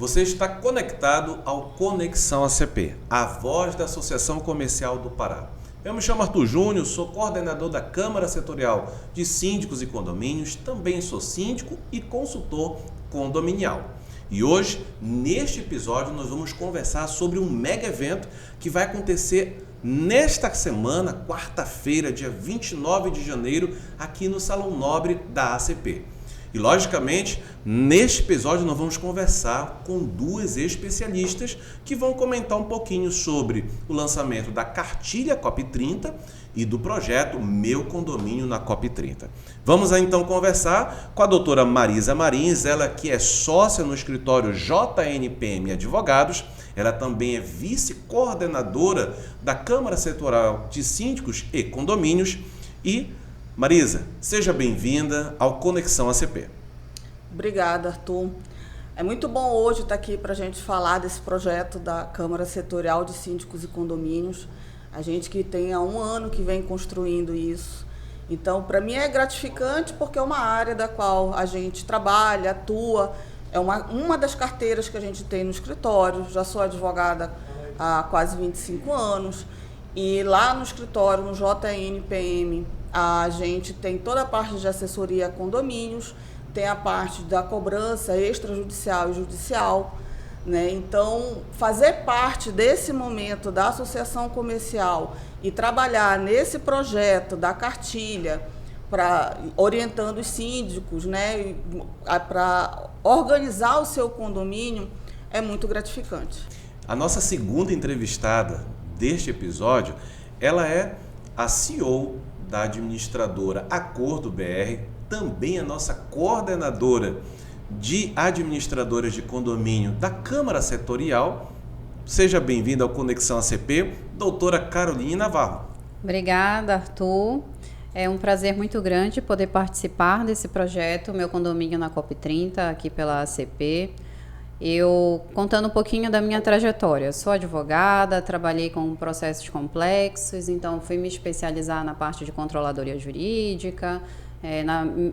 Você está conectado ao Conexão ACP, a voz da Associação Comercial do Pará. Eu me chamo Arthur Júnior, sou coordenador da Câmara Setorial de Síndicos e Condomínios, também sou síndico e consultor condominial. E hoje, neste episódio, nós vamos conversar sobre um mega evento que vai acontecer nesta semana, quarta-feira, dia 29 de janeiro, aqui no Salão Nobre da ACP. E, logicamente, neste episódio nós vamos conversar com duas especialistas que vão comentar um pouquinho sobre o lançamento da cartilha COP30 e do projeto Meu Condomínio na COP30. Vamos então conversar com a doutora Marisa Marins, ela que é sócia no escritório JNPM Advogados, ela também é vice-coordenadora da Câmara Setorial de Síndicos e Condomínios. E, Marisa, seja bem-vinda ao Conexão ACP. Obrigada, Arthur. É muito bom hoje estar aqui para a gente falar desse projeto da Câmara Setorial de Síndicos e Condomínios. A gente que tem há um ano que vem construindo isso. Então, para mim é gratificante porque é uma área da qual a gente trabalha, atua. É uma das carteiras que a gente tem no escritório. Já sou advogada há quase 25 anos. E lá no escritório, no JNPM, a gente tem toda a parte de assessoria a condomínios, tem a parte da cobrança extrajudicial e judicial, né? Então, fazer parte desse momento da associação comercial e trabalhar nesse projeto da cartilha, orientando os síndicos, né, para organizar o seu condomínio, é muito gratificante. A nossa segunda entrevistada deste episódio, ela é a CEO da administradora Acordo BR, também a nossa coordenadora de administradoras de condomínio da Câmara Setorial. Seja bem-vinda ao Conexão ACP, doutora Caroline Navarro. Obrigada, Arthur. É um prazer muito grande poder participar desse projeto Meu Condomínio na COP30, aqui pela ACP. Eu, contando um pouquinho da minha trajetória, sou advogada, trabalhei com processos complexos, então fui me especializar na parte de controladoria jurídica,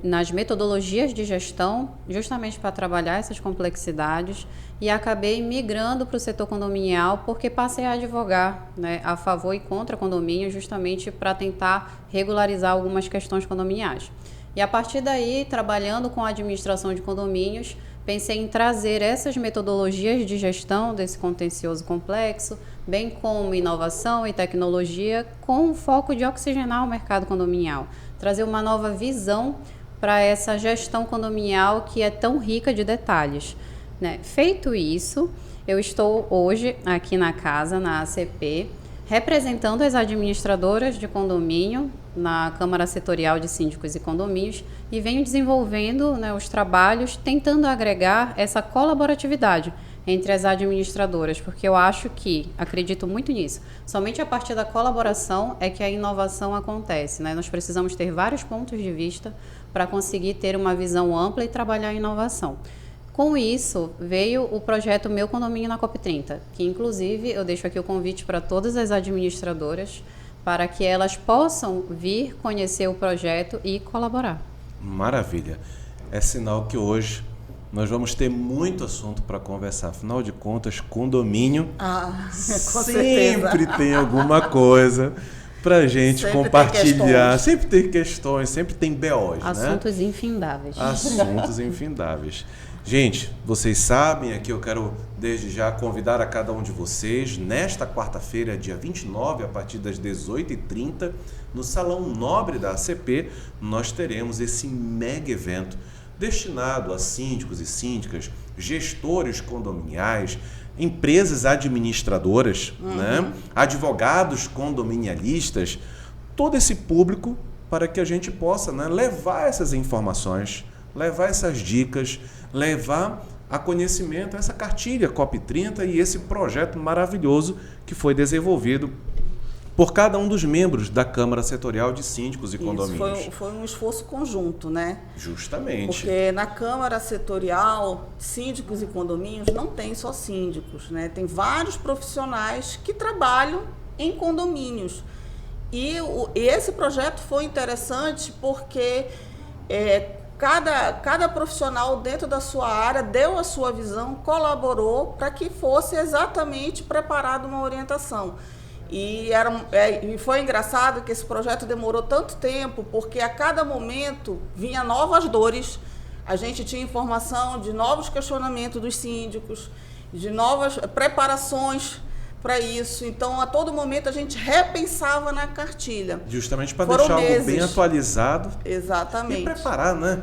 nas metodologias de gestão, justamente para trabalhar essas complexidades, e acabei migrando para o setor condominial porque passei a advogar, né, a favor e contra condomínio, justamente para tentar regularizar algumas questões condominiais. E a partir daí, trabalhando com a administração de condomínios, pensei em trazer essas metodologias de gestão desse contencioso complexo, bem como inovação e tecnologia, com o foco de oxigenar o mercado condominial, trazer uma nova visão para essa gestão condominial que é tão rica de detalhes, né? Feito isso, eu estou hoje aqui na casa, na ACP, representando as administradoras de condomínio na Câmara Setorial de Síndicos e Condomínios e venho desenvolvendo, né, os trabalhos tentando agregar essa colaboratividade entre as administradoras, porque eu acredito muito nisso, somente a partir da colaboração é que a inovação acontece, né? Nós precisamos ter vários pontos de vista para conseguir ter uma visão ampla e trabalhar a inovação. Com isso, veio o projeto Meu Condomínio na COP30, que inclusive eu deixo aqui o convite para todas as administradoras para que elas possam vir conhecer o projeto e colaborar. Maravilha. É sinal que hoje nós vamos ter muito assunto para conversar. Afinal de contas, condomínio sempre tem alguma coisa para a gente sempre compartilhar. Sempre tem questões, sempre tem BOs, assuntos, né? Infindáveis. Assuntos infindáveis. Gente, vocês sabem, aqui eu quero desde já convidar a cada um de vocês, nesta quarta-feira, dia 29, a partir das 18h30, no Salão Nobre da ACP, nós teremos esse mega evento destinado a síndicos e síndicas, gestores condominiais, empresas administradoras, né? Advogados condominialistas, todo esse público para que a gente possa, né, levar essas informações, levar essas dicas, levar a conhecimento essa cartilha COP30 e esse projeto maravilhoso que foi desenvolvido por cada um dos membros da Câmara Setorial de Síndicos e Condomínios. Isso foi um esforço conjunto, né? Justamente. Porque na Câmara Setorial, síndicos e condomínios não tem só síndicos, né? Tem vários profissionais que trabalham em condomínios. E esse projeto foi interessante porque cada profissional dentro da sua área deu a sua visão, colaborou para que fosse exatamente preparada uma orientação. E foi engraçado que esse projeto demorou tanto tempo, porque a cada momento vinha novas dores, a gente tinha informação de novos questionamentos dos síndicos, de novas preparações para isso. Então, a todo momento, a gente repensava na cartilha. Justamente para deixar algo bem atualizado. Exatamente. E preparar, né?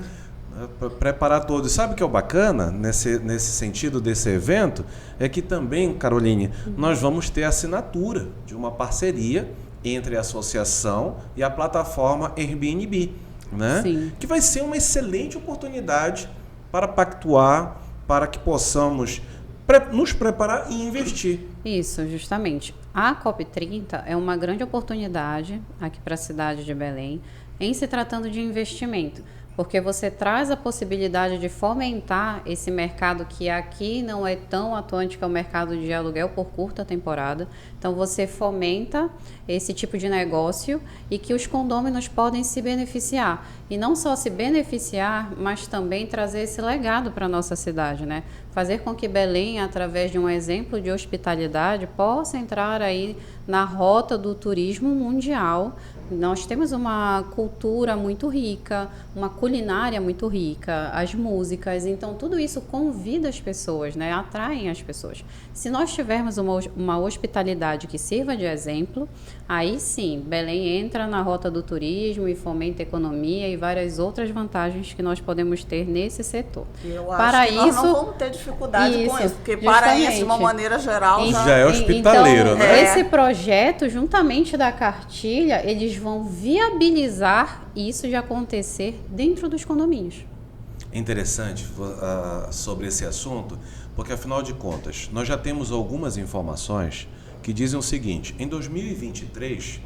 Preparar todos. Sabe o que é o bacana nesse sentido desse evento? É que também, Caroline, nós vamos ter a assinatura de uma parceria entre a associação e a plataforma Airbnb, né? Sim. Que vai ser uma excelente oportunidade para pactuar, para que possamos nos preparar e investir. Isso, justamente. A COP30 é uma grande oportunidade aqui para a cidade de Belém, em se tratando de investimento, porque você traz a possibilidade de fomentar esse mercado que aqui não é tão atuante, que é o mercado de aluguel por curta temporada. Então, você fomenta esse tipo de negócio e que os condôminos podem se beneficiar. E não só se beneficiar, mas também trazer esse legado para a nossa cidade, né? Fazer com que Belém, através de um exemplo de hospitalidade, possa entrar aí na rota do turismo mundial. Nós temos uma cultura muito rica, uma culinária muito rica, as músicas, então tudo isso convida as pessoas, né? Atraem as pessoas. Se nós tivermos uma hospitalidade que sirva de exemplo, aí sim, Belém entra na rota do turismo e fomenta a economia e várias outras vantagens que nós podemos ter nesse setor. Eu acho que nós não vamos ter dificuldade com isso, porque paraense, de uma maneira geral, já é hospitaleiro, então, né? Esse projeto, juntamente da cartilha, eles vão viabilizar isso de acontecer dentro dos condomínios. É interessante sobre esse assunto, porque afinal de contas, nós já temos algumas informações que dizem o seguinte: em 2023,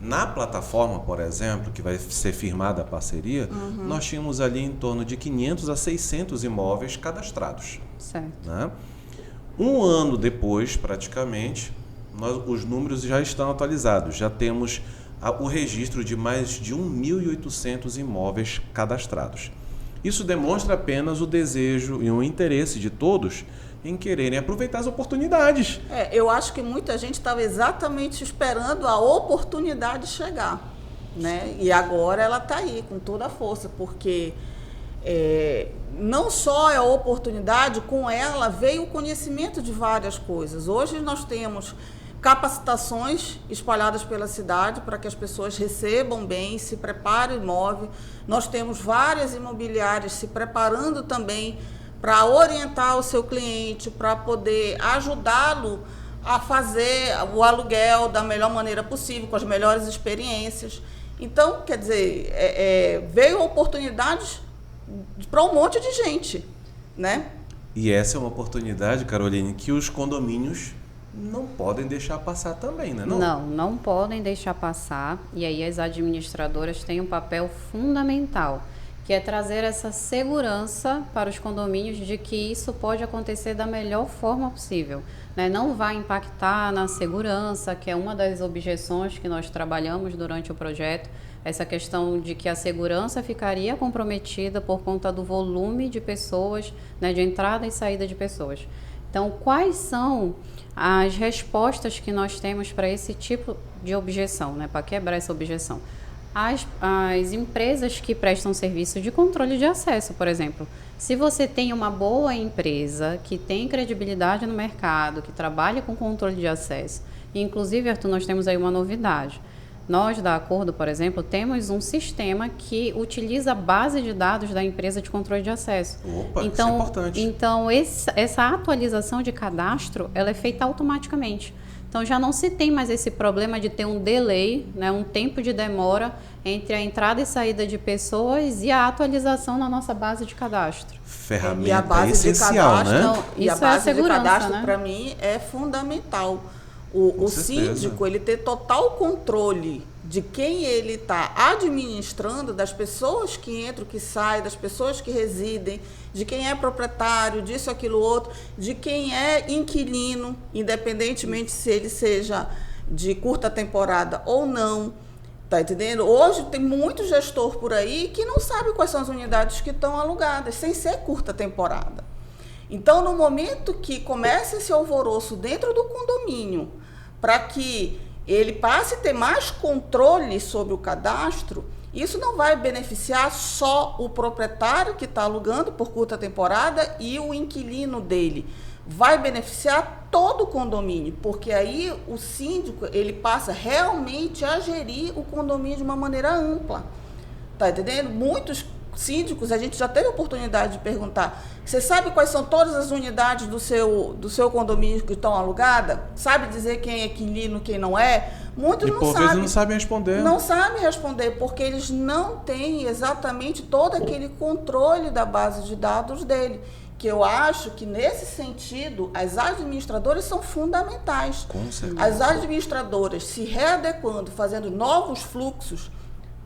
na plataforma, por exemplo, que vai ser firmada a parceria, nós tínhamos ali em torno de 500 a 600 imóveis cadastrados. Certo. Né? Um ano depois, praticamente, os números já estão atualizados. Já temos o registro de mais de 1.800 imóveis cadastrados. Isso demonstra apenas o desejo e o interesse de todos em quererem aproveitar as oportunidades. Eu acho que muita gente estava exatamente esperando a oportunidade chegar, né? E agora ela está aí com toda a força, porque não só é a oportunidade, com ela veio o conhecimento de várias coisas. Hoje nós temos capacitações espalhadas pela cidade para que as pessoas recebam bem, se preparem o imóvel. Nós temos várias imobiliárias se preparando também para orientar o seu cliente, para poder ajudá-lo a fazer o aluguel da melhor maneira possível, com as melhores experiências. Então, quer dizer, veio oportunidades para um monte de gente, né? E essa é uma oportunidade, Caroline, que os condomínios não podem deixar passar também, né? Não podem deixar passar. E aí as administradoras têm um papel fundamental, que é trazer essa segurança para os condomínios de que isso pode acontecer da melhor forma possível, né? Não vai impactar na segurança, que é uma das objeções que nós trabalhamos durante o projeto, essa questão de que a segurança ficaria comprometida por conta do volume de pessoas, né, de entrada e saída de pessoas. Então, quais são as respostas que nós temos para esse tipo de objeção, né, para quebrar essa objeção? As empresas que prestam serviço de controle de acesso, por exemplo. Se você tem uma boa empresa que tem credibilidade no mercado, que trabalha com controle de acesso, e inclusive, Arthur, nós temos aí uma novidade. Nós, da Acordo, por exemplo, temos um sistema que utiliza a base de dados da empresa de controle de acesso. Opa, isso é importante. Então, essa atualização de cadastro, ela é feita automaticamente. Então, já não se tem mais esse problema de ter um delay, né, um tempo de demora entre a entrada e saída de pessoas e a atualização na nossa base de cadastro. Ferramenta e a base essencial, de cadastro, né? Então, e a isso base é a segurança, de cadastro, né? para mim, é fundamental. O síndico, ele ter total controle de quem ele está administrando, das pessoas que entram, que saem, das pessoas que residem, de quem é proprietário, disso, aquilo, outro, de quem é inquilino, independentemente se ele seja de curta temporada ou não. Tá entendendo? Hoje tem muito gestor por aí que não sabe quais são as unidades que estão alugadas, sem ser curta temporada. Então, no momento que começa esse alvoroço dentro do condomínio, para que ele passe a ter mais controle sobre o cadastro, isso não vai beneficiar só o proprietário que está alugando por curta temporada e o inquilino dele. Vai beneficiar todo o condomínio, porque aí o síndico ele passa realmente a gerir o condomínio de uma maneira ampla. Tá entendendo? Muitos síndicos, a gente já teve a oportunidade de perguntar: você sabe quais são todas as unidades do seu condomínio que estão alugadas? Sabe dizer quem é inquilino, quem não é? Muitos não sabem. E por vezes não sabem responder. Não sabem responder, porque eles não têm exatamente todo aquele controle da base de dados dele. Que eu acho que, nesse sentido, as administradoras são fundamentais. Com certeza. As administradoras se readequando, fazendo novos fluxos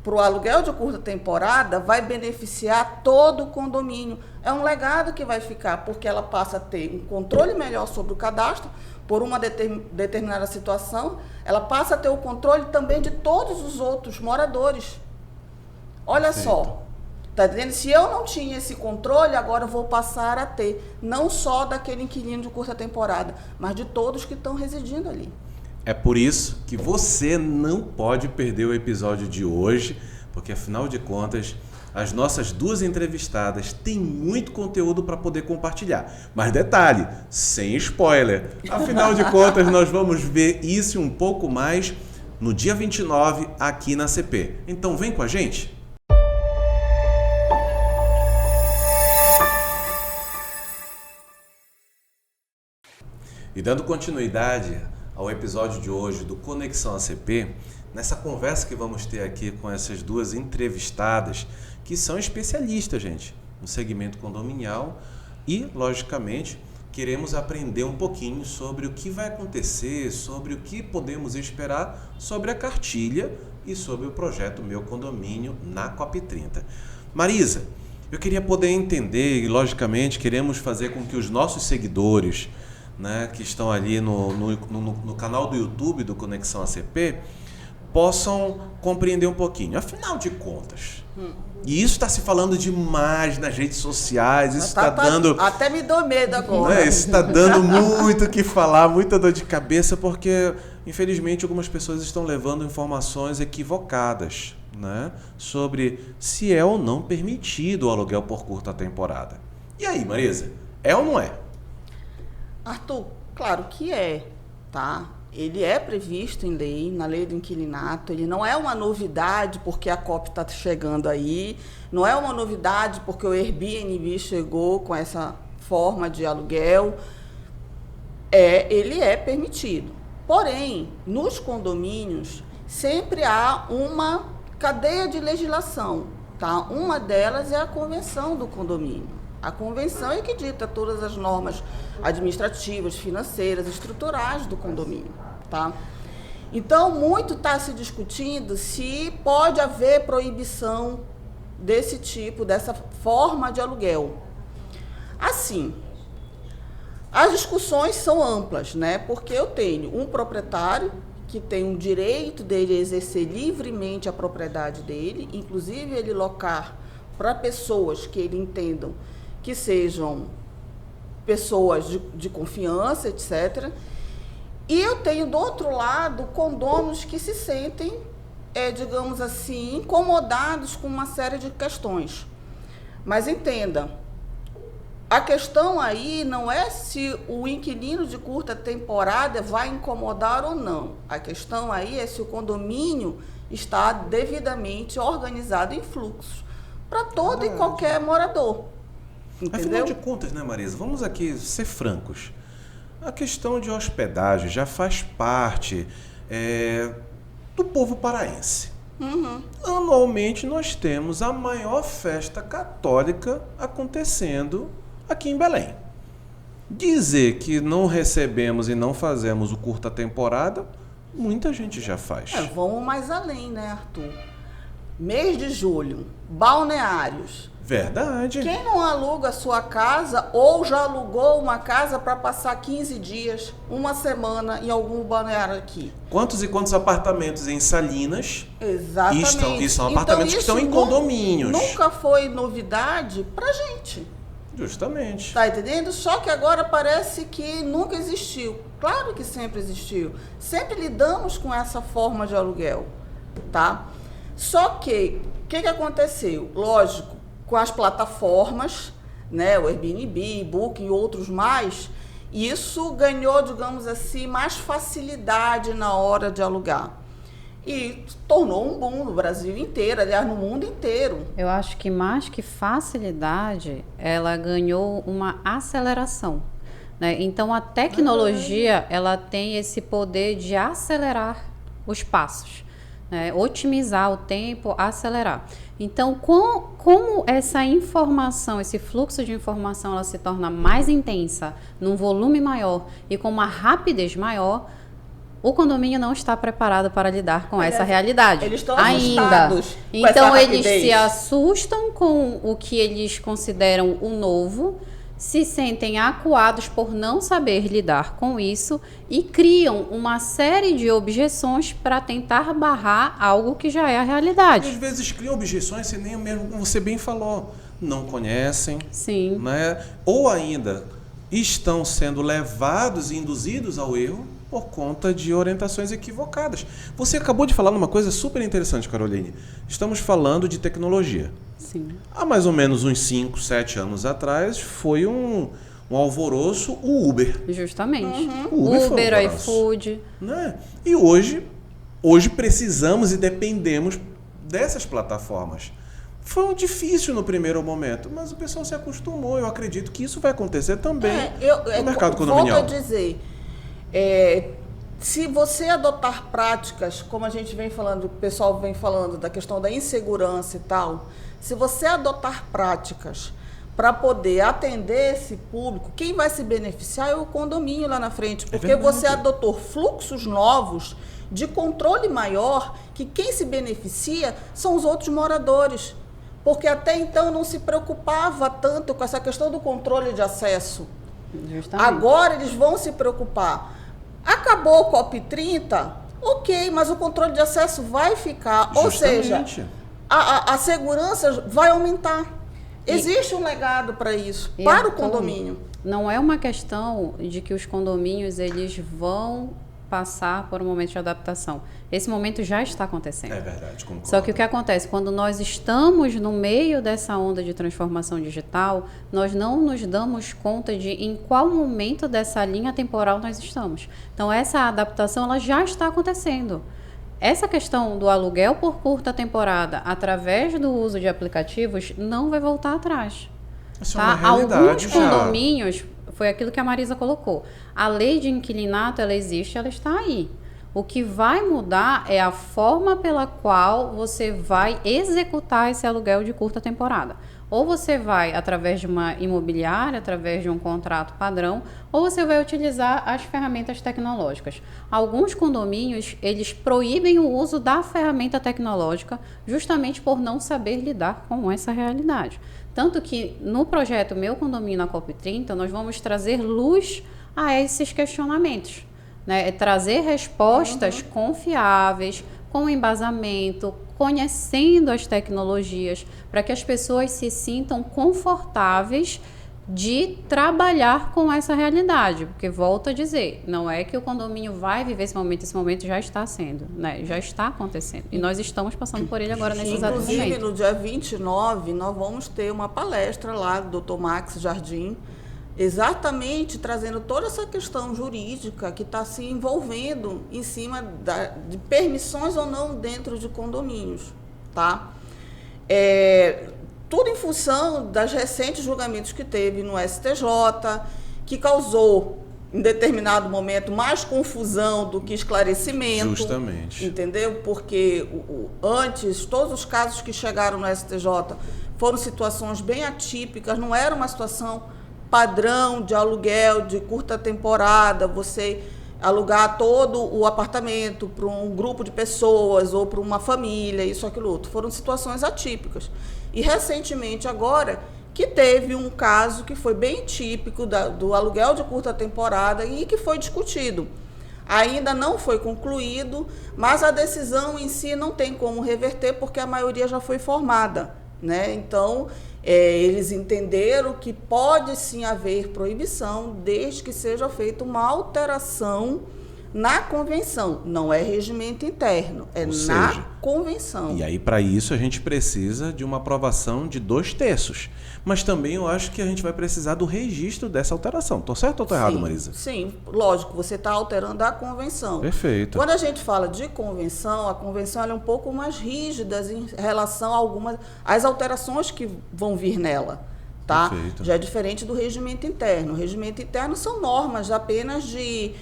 para o aluguel de curta temporada, vai beneficiar todo o condomínio. É um legado que vai ficar, porque ela passa a ter um controle melhor sobre o cadastro, por uma determinada situação, ela passa a ter o controle também de todos os outros moradores. Olha só. Tá entendendo? Se eu não tinha esse controle, agora eu vou passar a ter, não só daquele inquilino de curta temporada, mas de todos que estão residindo ali. É por isso que você não pode perder o episódio de hoje, porque afinal de contas, as nossas duas entrevistadas têm muito conteúdo para poder compartilhar. Mas detalhe, sem spoiler. Afinal de contas, nós vamos ver isso e um pouco mais no dia 29 aqui na CP. Então vem com a gente! E dando continuidade ao episódio de hoje do Conexão ACP, nessa conversa que vamos ter aqui com essas duas entrevistadas, que são especialistas, gente, no segmento condominial e, logicamente, queremos aprender um pouquinho sobre o que vai acontecer, sobre o que podemos esperar sobre a cartilha e sobre o projeto Meu Condomínio na COP30. Marisa, eu queria poder entender e, logicamente, queremos fazer com que os nossos seguidores, né, que estão ali no canal do YouTube do Conexão ACP, possam compreender um pouquinho. Afinal de contas, e isso está se falando demais nas redes sociais, isso está dando... Até me dou medo agora. Né, isso está dando muito o que falar, muita dor de cabeça, porque, infelizmente, algumas pessoas estão levando informações equivocadas, né, sobre se é ou não permitido o aluguel por curta temporada. E aí, Marisa, é ou não é? Arthur, claro que é, tá? Ele é previsto em lei, na lei do inquilinato, ele não é uma novidade porque a COP está chegando aí, não é uma novidade porque o Airbnb chegou com essa forma de aluguel, ele é permitido. Porém, nos condomínios, sempre há uma cadeia de legislação, tá? Uma delas é a convenção do condomínio. A convenção é que dita todas as normas administrativas, financeiras, estruturais do condomínio, tá? Então, muito está se discutindo se pode haver proibição desse tipo, dessa forma de aluguel. Assim, as discussões são amplas, né? Porque eu tenho um proprietário que tem um direito dele exercer livremente a propriedade dele, inclusive ele locar para pessoas que ele entendam que sejam pessoas de confiança, etc. E eu tenho, do outro lado, condôminos que se sentem, digamos assim, incomodados com uma série de questões. Mas entenda, a questão aí não é se o inquilino de curta temporada vai incomodar ou não. A questão aí é se o condomínio está devidamente organizado em fluxos para todo e qualquer morador. Entendeu? Afinal de contas, né, Marisa? Vamos aqui ser francos. A questão de hospedagem já faz parte do povo paraense. Uhum. Anualmente nós temos a maior festa católica acontecendo aqui em Belém. Dizer que não recebemos e não fazemos o curta temporada, muita gente já faz. Vamos mais além, né, Arthur? mês de julho, balneários. Verdade. Quem não aluga a sua casa ou já alugou uma casa para passar 15 dias, uma semana em algum balneário aqui? Quantos e quantos apartamentos em Salinas? Exatamente. E são apartamentos que estão em condomínios. Nunca foi novidade pra gente. Justamente. Tá entendendo? Só que agora parece que nunca existiu. Claro que sempre existiu. Sempre lidamos com essa forma de aluguel, tá? Só que, o que aconteceu? Lógico, com as plataformas, né, o Airbnb, Booking e outros mais, isso ganhou, digamos assim, mais facilidade na hora de alugar. E tornou um boom no Brasil inteiro, aliás, no mundo inteiro. Eu acho que mais que facilidade, ela ganhou uma aceleração, né? Então, a tecnologia, ela tem esse poder de acelerar os passos, né? Otimizar o tempo, acelerar. Então, como essa informação, esse fluxo de informação, ela se torna mais intensa, num volume maior e com uma rapidez maior, o condomínio não está preparado para lidar com essa realidade. Eles estão ainda. assustados. Então, eles se assustam com o que eles consideram o novo, se sentem acuados por não saber lidar com isso e criam uma série de objeções para tentar barrar algo que já é a realidade. E às vezes criam objeções sem nem mesmo, como você bem falou, não conhecem. Sim. Né? Ou ainda estão sendo levados e induzidos ao erro por conta de orientações equivocadas. Você acabou de falar numa coisa super interessante, Caroline. Estamos falando de tecnologia. Sim. Há mais ou menos uns 5, 7 anos atrás, foi um alvoroço o Uber. Justamente. O Uber, foi um alvoroço, iFood. né? E hoje precisamos e dependemos dessas plataformas. Foi difícil no primeiro momento, mas o pessoal se acostumou. Eu acredito que isso vai acontecer também no mercado condominial. Volto a dizer, se você adotar práticas, como a gente vem falando, o pessoal vem falando da questão da insegurança e tal, se você adotar práticas para poder atender esse público, quem vai se beneficiar é o condomínio lá na frente, porque você adotou fluxos novos de controle maior, que quem se beneficia são os outros moradores, porque até então não se preocupava tanto com essa questão do controle de acesso. Justamente. Agora eles vão se preocupar. Acabou o COP30, ok, mas o controle de acesso vai ficar. Justamente. Ou seja, a segurança vai aumentar. Existe um legado para isso, para o condomínio. Não é uma questão de que os condomínios eles vão passar por um momento de adaptação. Esse momento já está acontecendo. É verdade, concordo. Só que o que acontece? Quando nós estamos no meio dessa onda de transformação digital, nós não nos damos conta de em qual momento dessa linha temporal nós estamos. Então, essa adaptação ela já está acontecendo. Essa questão do aluguel por curta temporada, através do uso de aplicativos, não vai voltar atrás. Isso tá? é uma realidade. Alguns condomínios, foi aquilo que a Marisa colocou. A lei de inquilinato, ela existe, ela está aí. O que vai mudar é a forma pela qual você vai executar esse aluguel de curta temporada. Ou você vai através de uma imobiliária, através de um contrato padrão, ou você vai utilizar as ferramentas tecnológicas. Alguns condomínios, eles proíbem o uso da ferramenta tecnológica justamente por não saber lidar com essa realidade. Tanto que no projeto Meu Condomínio na COP30, nós vamos trazer luz a esses questionamentos, né? Trazer respostas confiáveis, com embasamento, conhecendo as tecnologias, para que as pessoas se sintam confortáveis de trabalhar com essa realidade. Porque, volto a dizer, não é que o condomínio vai viver esse momento já está sendo, né? Já está acontecendo. E nós estamos passando por ele agora nesse exato momento. Inclusive, no dia 29, nós vamos ter uma palestra lá do Dr. Max Jardim, exatamente trazendo toda essa questão jurídica que está se envolvendo em cima de permissões ou não dentro de condomínios, tá? Tudo em função das recentes julgamentos que teve no STJ, que causou, em determinado momento, mais confusão do que esclarecimento. Justamente. Entendeu? Porque antes, todos os casos que chegaram no STJ foram situações bem atípicas, não era uma situação padrão de aluguel de curta temporada, você alugar todo o apartamento para um grupo de pessoas ou para uma família, isso, aquilo, outro. Foram situações atípicas. E recentemente agora, que teve um caso que foi bem típico do aluguel de curta temporada e que foi discutido. Ainda não foi concluído, mas a decisão em si não tem como reverter porque a maioria já foi formada, né? Então, eles entenderam que pode sim haver proibição desde que seja feita uma alteração na convenção. Não é regimento interno, é na convenção. E aí, para isso, a gente precisa de uma aprovação de 2/3. Mas também eu acho que a gente vai precisar do registro dessa alteração. Estou certo ou estou errado, Marisa? Sim, lógico, você está alterando a convenção. Perfeito. Quando a gente fala de convenção, a convenção ela é um pouco mais rígida em relação a às alterações que vão vir nela. Tá? Já é diferente do regimento interno. O regimento interno são normas apenas de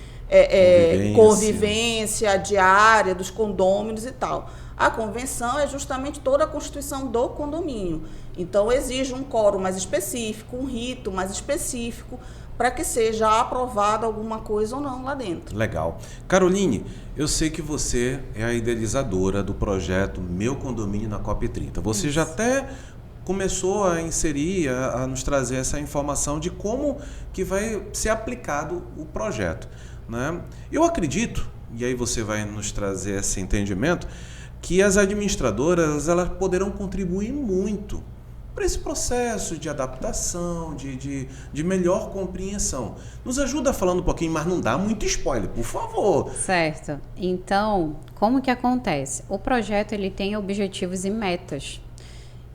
convivência diária dos condôminos e tal. A convenção é justamente toda a constituição do condomínio. Então, exige um quórum mais específico, um rito mais específico, para que seja aprovada alguma coisa ou não lá dentro. Legal. Caroline, eu sei que você é a idealizadora do projeto Meu Condomínio na COP30. Você já até começou a inserir, a nos trazer essa informação de como que vai ser aplicado o projeto, né? Eu acredito, e aí você vai nos trazer esse entendimento, que as administradoras elas poderão contribuir muito para esse processo de adaptação, de melhor compreensão. Nos ajuda falando um pouquinho, mas não dá muito spoiler, por favor. Certo. Então, como que acontece? O projeto ele tem objetivos e metas.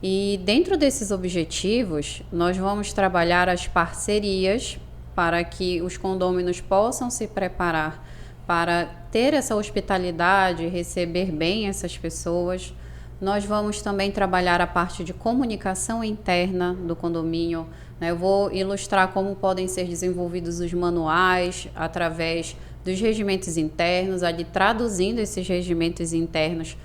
E dentro desses objetivos, nós vamos trabalhar as parcerias para que os condôminos possam se preparar para ter essa hospitalidade, receber bem essas pessoas. Nós vamos também trabalhar a parte de comunicação interna do condomínio, né? Eu vou ilustrar como podem ser desenvolvidos os manuais através dos regimentos internos, ali traduzindo esses regimentos internos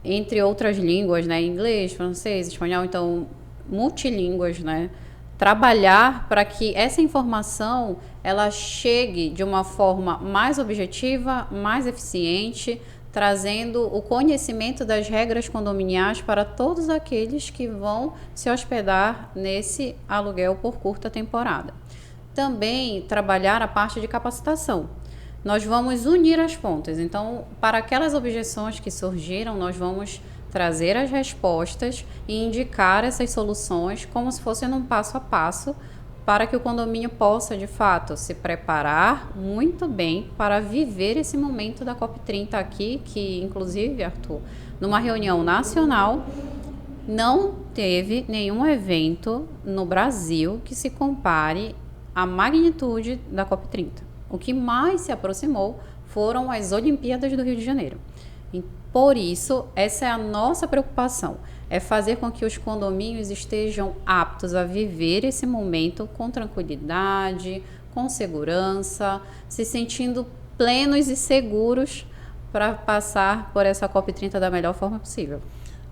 entre outras línguas, né? Inglês, francês, espanhol, então multilínguas, né? Trabalhar para que essa informação ela chegue de uma forma mais objetiva, mais eficiente, trazendo o conhecimento das regras condominiais para todos aqueles que vão se hospedar nesse aluguel por curta temporada. Também trabalhar a parte de capacitação. Nós vamos unir as pontas. Então, para aquelas objeções que surgiram, nós vamos trazer as respostas e indicar essas soluções como se fosse num passo a passo para que o condomínio possa, de fato, se preparar muito bem para viver esse momento da COP30 aqui, que, inclusive, Arthur, numa reunião nacional, não teve nenhum evento no Brasil que se compare à magnitude da COP30. O que mais se aproximou foram as Olimpíadas do Rio de Janeiro. E, por isso, essa é a nossa preocupação, é fazer com que os condomínios estejam aptos a viver esse momento com tranquilidade, com segurança, se sentindo plenos e seguros para passar por essa COP30 da melhor forma possível.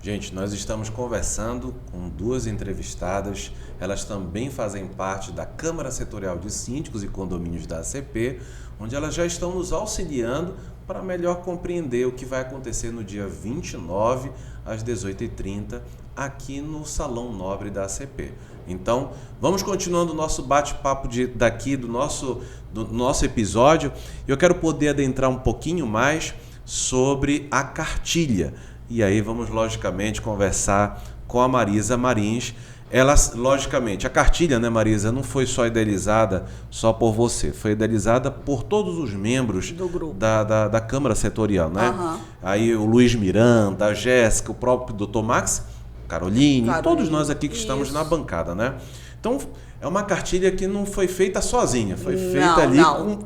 Gente, nós estamos conversando com duas entrevistadas, elas também fazem parte da Câmara Setorial de Síndicos e Condomínios da ACP, onde elas já estão nos auxiliando para melhor compreender o que vai acontecer no dia 29, às 18h30, aqui no Salão Nobre da ACP. Então, vamos continuando o nosso bate-papo daqui do nosso episódio. Eu quero poder adentrar um pouquinho mais sobre a cartilha. E aí vamos, logicamente, conversar com a Marisa Marins. Ela, logicamente, a cartilha, né, Marisa, não foi só idealizada só por você, foi idealizada por todos os membros do grupo da Câmara Setorial, né? Aí o Luiz Miranda, a Jéssica, o próprio Dr. Max, Caroline, todos nós aqui que estamos na bancada, né? Então, é uma cartilha que não foi feita sozinha, foi feita ali com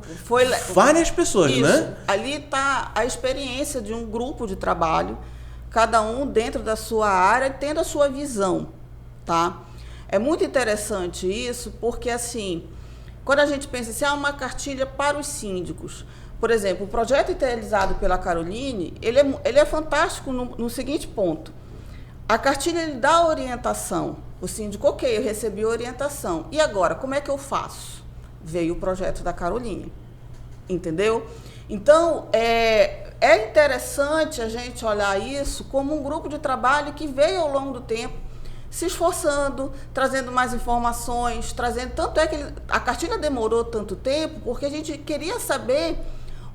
várias pessoas, né? Ali está a experiência de um grupo de trabalho, cada um dentro da sua área, tendo a sua visão. Tá? É muito interessante isso, porque assim, quando a gente pensa assim, uma cartilha para os síndicos, por exemplo, o projeto idealizado pela Caroline, ele é fantástico no seguinte ponto. A cartilha ele dá orientação. O síndico, ok, eu recebi orientação. E agora, como é que eu faço? Veio o projeto da Caroline. entendeu? Então, é interessante a gente olhar isso como um grupo de trabalho que veio ao longo do tempo se esforçando, trazendo mais informações, tanto é que a cartilha demorou tanto tempo, porque a gente queria saber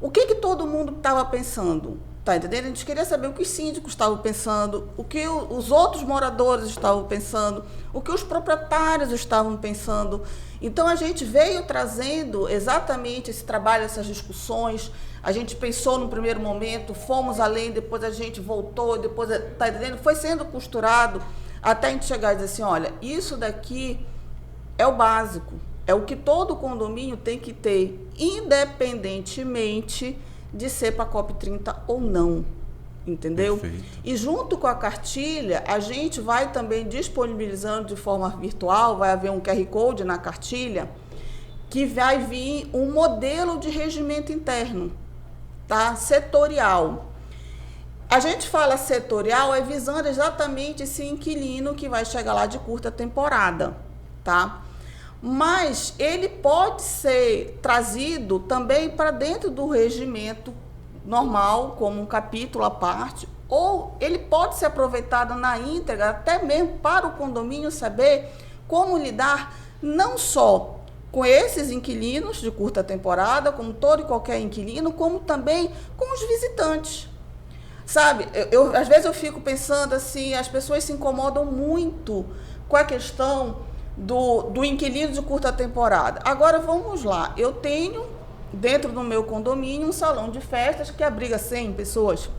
o que todo mundo estava pensando, tá entendendo? A gente queria saber o que os síndicos estavam pensando, o que os outros moradores estavam pensando, o que os proprietários estavam pensando. Então, a gente veio trazendo exatamente esse trabalho, essas discussões. A gente pensou no primeiro momento, fomos além, depois a gente voltou, depois, tá entendendo? Foi sendo costurado até a gente chegar e dizer assim, olha, isso daqui é o básico, é o que todo condomínio tem que ter, independentemente de ser para a COP30 ou não, entendeu? Perfeito. E junto com a cartilha, a gente vai também disponibilizando de forma virtual, vai haver um QR Code na cartilha, que vai vir um modelo de regimento interno, tá? Setorial. A gente fala setorial visando exatamente esse inquilino que vai chegar lá de curta temporada, tá? Mas ele pode ser trazido também para dentro do regimento normal, como um capítulo à parte, ou ele pode ser aproveitado na íntegra, até mesmo para o condomínio saber como lidar não só com esses inquilinos de curta temporada, como todo e qualquer inquilino, como também com os visitantes. Sabe, às vezes eu fico pensando assim, as pessoas se incomodam muito com a questão do inquilino de curta temporada. Agora, vamos lá, eu tenho dentro do meu condomínio um salão de festas que abriga 100 pessoas,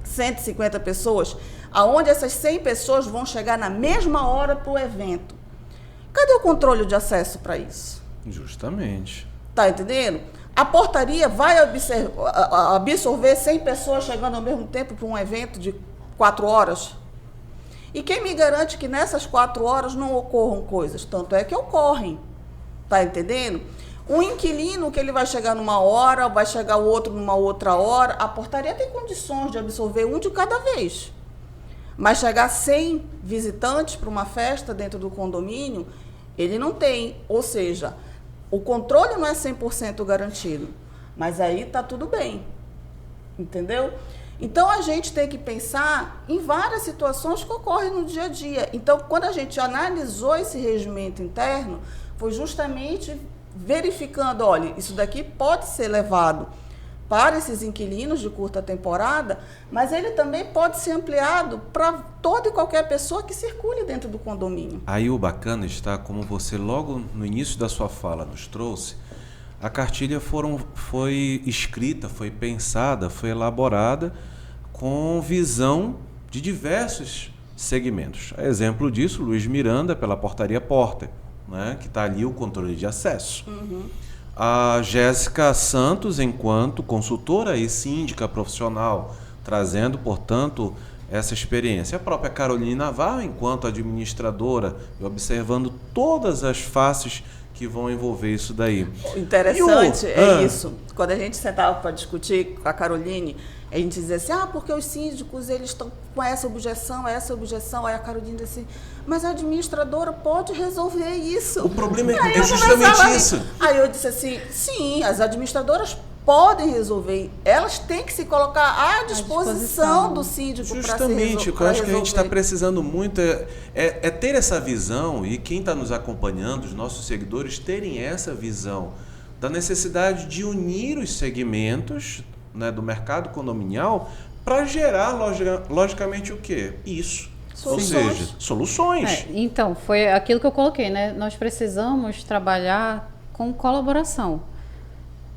150 pessoas, aonde essas 100 pessoas vão chegar na mesma hora para o evento. Cadê o controle de acesso para isso? Justamente. Tá entendendo? A portaria vai absorver 100 pessoas chegando ao mesmo tempo para um evento de 4 horas? E quem me garante que nessas 4 horas não ocorram coisas? Tanto é que ocorrem. Tá entendendo? Um inquilino que ele vai chegar numa hora, vai chegar o outro numa outra hora, a portaria tem condições de absorver um de cada vez. Mas chegar 100 visitantes para uma festa dentro do condomínio, ele não tem. Ou seja, o controle não é 100% garantido, mas aí está tudo bem, entendeu? Então, a gente tem que pensar em várias situações que ocorrem no dia a dia. Então, quando a gente analisou esse regimento interno, foi justamente verificando, olha, isso daqui pode ser levado para esses inquilinos de curta temporada, mas ele também pode ser ampliado para toda e qualquer pessoa que circule dentro do condomínio. Aí o bacana está, como você logo no início da sua fala nos trouxe, a cartilha foi escrita, foi pensada, foi elaborada com visão de diversos segmentos. A exemplo disso, Luiz Miranda, pela Portaria Porter, né, que está ali o controle de acesso. A Jéssica Santos, enquanto consultora e síndica profissional, trazendo, portanto, essa experiência. A própria Carolina Navarro, enquanto administradora, e observando todas as faces que vão envolver isso daí. O interessante é isso. Quando a gente sentava para discutir com a Caroline, a gente dizia assim, porque os síndicos eles estão com essa objeção. Aí a Caroline disse assim, mas a administradora pode resolver isso. O problema é justamente isso. Aí eu disse assim, sim, as administradoras podem resolver, elas têm que se colocar à disposição do síndico para resolver. Justamente, o que eu acho que a gente está precisando muito é ter essa visão, e quem está nos acompanhando, os nossos seguidores, terem essa visão da necessidade de unir os segmentos, né, do mercado condominial para gerar, logicamente, o quê? Isso. Soluções. Ou seja, soluções. Então, foi aquilo que eu coloquei, né? Nós precisamos trabalhar com colaboração.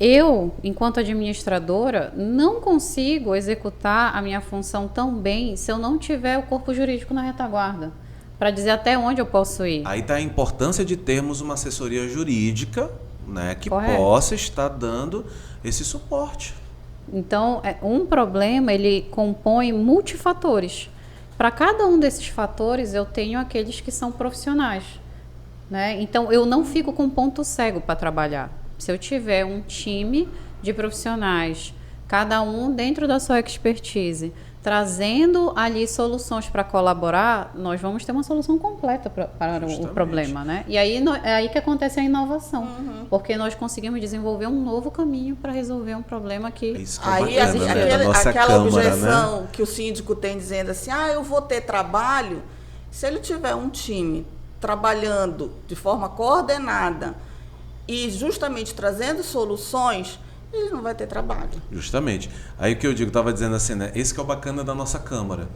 Eu, enquanto administradora, não consigo executar a minha função tão bem se eu não tiver o corpo jurídico na retaguarda, para dizer até onde eu posso ir. Aí está a importância de termos uma assessoria jurídica, né, que Correto. possa estar dando esse suporte. Então, um problema, ele compõe multifatores. Para cada um desses fatores, eu tenho aqueles que são profissionais, né? Então, eu não fico com ponto cego para trabalhar. Se eu tiver um time de profissionais, cada um dentro da sua expertise, trazendo ali soluções para colaborar, nós vamos ter uma solução completa para o problema, né? E aí é aí que acontece a inovação, porque nós conseguimos desenvolver um novo caminho para resolver um problema que aí bacana, né? Da nossa aquela Câmara, objeção, né? que o síndico tem dizendo assim, eu vou ter trabalho, se ele tiver um time trabalhando de forma coordenada e justamente trazendo soluções, ele não vai ter trabalho. Justamente. Aí o que eu digo, estava dizendo assim, né? Esse que é o bacana da nossa Câmara,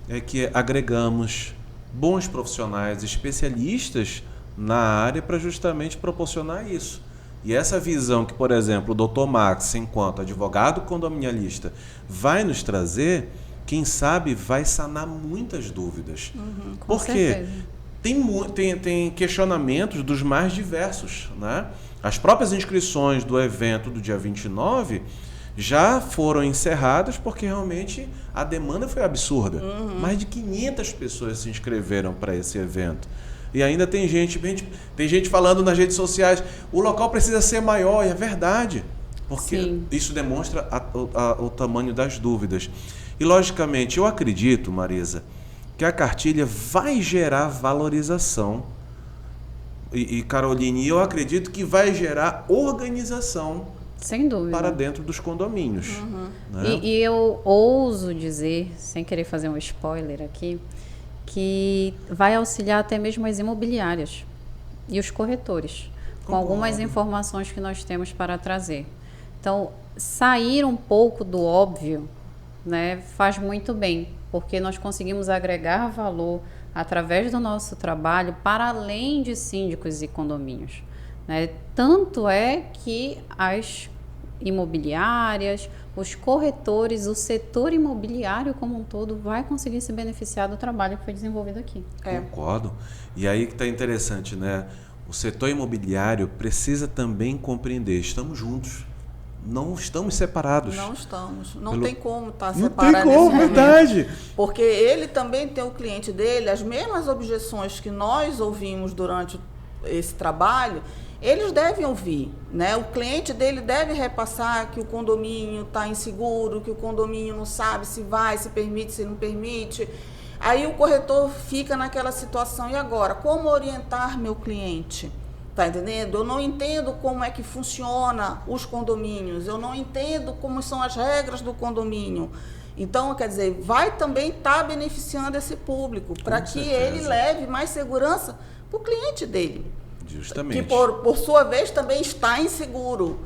é que agregamos bons profissionais, especialistas na área para justamente proporcionar isso. E essa visão que, por exemplo, o Dr. Max, enquanto advogado condominialista, vai nos trazer, quem sabe vai sanar muitas dúvidas. Com certeza. Tem questionamentos dos mais diversos, né? As próprias inscrições do evento do dia 29 já foram encerradas porque realmente a demanda foi absurda. Mais de 500 pessoas se inscreveram para esse evento. E ainda tem gente falando nas redes sociais, o local precisa ser maior, e é verdade. Porque Sim. isso demonstra o tamanho das dúvidas. E, logicamente, eu acredito, Marisa, que a cartilha vai gerar valorização. E Caroline, eu acredito que vai gerar organização, sem dúvida, para dentro dos condomínios. Né? E eu ouso dizer, sem querer fazer um spoiler aqui, que vai auxiliar até mesmo as imobiliárias e os corretores, com algumas informações que nós temos para trazer. Então, sair um pouco do óbvio, né, faz muito bem, porque nós conseguimos agregar valor através do nosso trabalho para além de síndicos e condomínios, né? Tanto é que as imobiliárias, os corretores, o setor imobiliário como um todo vai conseguir se beneficiar do trabalho que foi desenvolvido aqui. Concordo. E aí que está interessante, né? O setor imobiliário precisa também compreender, estamos juntos. Não estamos separados. Não estamos. Não tem como estar Não separado tem como, nesse momento. verdade. Porque ele também tem o cliente dele, as mesmas objeções que nós ouvimos durante esse trabalho, eles devem ouvir, né? O cliente dele deve repassar que o condomínio está inseguro, que o condomínio não sabe se vai, se permite, se não permite. Aí o corretor fica naquela situação, e agora? Como orientar meu cliente? Tá entendendo? Eu não entendo como é que funciona os condomínios, eu não entendo como são as regras do condomínio. Então, quer dizer, vai também estar beneficiando esse público, para que ele leve mais segurança para o cliente dele. Justamente. Que, por sua vez, também está inseguro.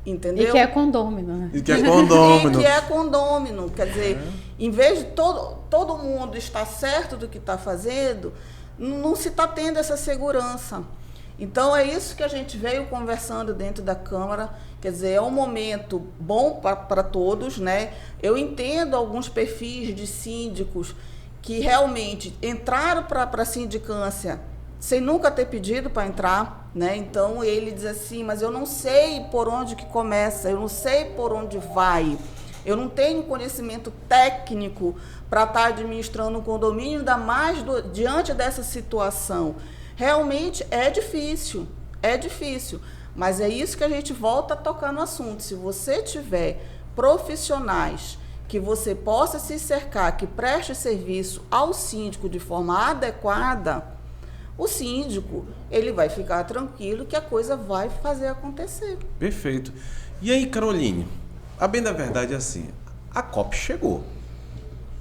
Entendeu? E que é condômino, né? E que é condômino. E que é condômino. Quer dizer, em vez de todo mundo estar certo do que está fazendo, não se está tendo essa segurança. Então, é isso que a gente veio conversando dentro da Câmara. Quer dizer, é um momento bom para todos, né? Eu entendo alguns perfis de síndicos que realmente entraram para a sindicância sem nunca ter pedido para entrar, né? Então, ele diz assim, mas eu não sei por onde que começa, eu não sei por onde vai, eu não tenho conhecimento técnico para estar administrando um condomínio, ainda mais diante dessa situação. Realmente é difícil, mas é isso que a gente volta a tocar no assunto. Se você tiver profissionais que você possa se cercar, que preste serviço ao síndico de forma adequada, o síndico, ele vai ficar tranquilo que a coisa vai fazer acontecer. Perfeito. E aí, Caroline, a bem da verdade é assim, a COP chegou.